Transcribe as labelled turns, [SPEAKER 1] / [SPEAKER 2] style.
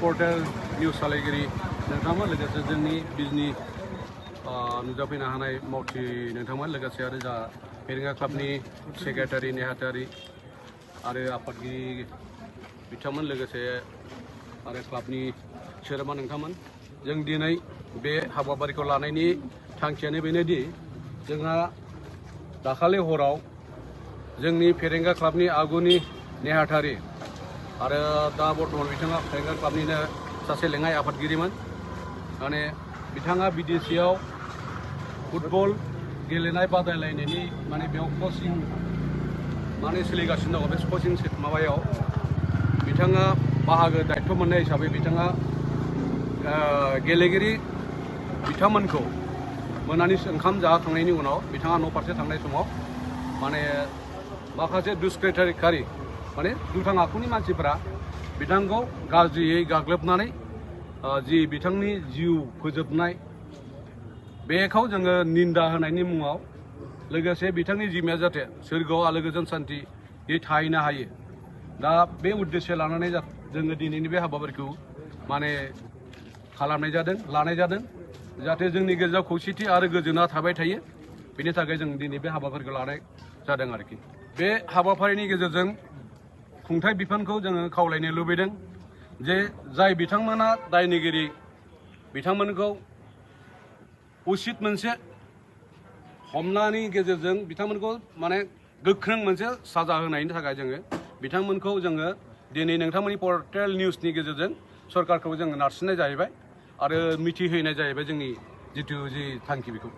[SPEAKER 1] portal news सालायगिरि नोंथांमोन लोगोसे जोंनि बिजनि नुजाफैनो हानाय मावथि नोंथांमोन लोगोसे आरो जा फेरेंगा क्लाबनि सेक्रेटारि नेहाथारि आरो आफादगिरि बिथांमोन लोगोसे आरो क्लाबनि सोद्रोमा नोंथांमोन जों दिनै बे हाबाफारिखौ लानायनि थांखियानो बेनोदि जोंहा दाखालि हराव जोंनि फेरेंगा क्लाबनि आगुनि नेहाथारि आरो दा बर्तमान बिथाङा फेरेंगा क्लाबनिनो सासे लेङाइ आफादगिरिमोन माने बिथाङा बिदेशियाव फुटबल गेलेनाय बादायलायनायनि माने बेयाव कचिं माने सोलिगासिनो दङ बे कचिं माबायाव बिथाङा बाहागो दायित्व मोननाय हिसाबै बिथाङा गेलेगिरि बिथांमोनखौ मोनानि ओंखाम जाखांनायनि उनाव बिथाङा न' फारसे थांनाय समाव माने माखासे दुष्कृतिकारि माने दुथां आखुनि मानसिफोरा बिथांखौ गाज्रियै गाग्लोबनानै जि बिथांनि जिउ फोजोबनाय बेखौ जोङो निन्दा होनायनि मुङाव लोगोसे बिथांनि जिउमाया जाहाथे सोरगोआव आलो गोजोन सान्थियै थाहैनो हायो दा बे उद्देश्य लानानै जोङो दिनैनि बे हाबाफारिखौ माने लानाय जादों जाहाथे जोंनि गेजेराव खौसेथि आरो गोजोना थाबाय थायो बेनि थाखाय जों दिनै बे हाबाफारिखौ लानाय जादों आरोखि बे हाबाफारिनि गेजेरजों खुंथाय बिफानखौ जोङो खावलायनो लुबैदों जे जाय बिथांमोना दायनिगिरि बिथांमोनखौ उचित मोनसे हमनायनि गेजेरजों बिथांमोनखौ माने गोख्रों मोनसे साजा होनायनि थाखाय जोङो बिथांमोनखौ जोङो दिनै नोंथांमोननि पर्टेल निउसनि गेजेरजों सरकारखौ जोङो नारसिननाय जाहैबाय आरो मिथिहोनाय जाहैबाय जोंनि जिथु जि थांखि बेखौ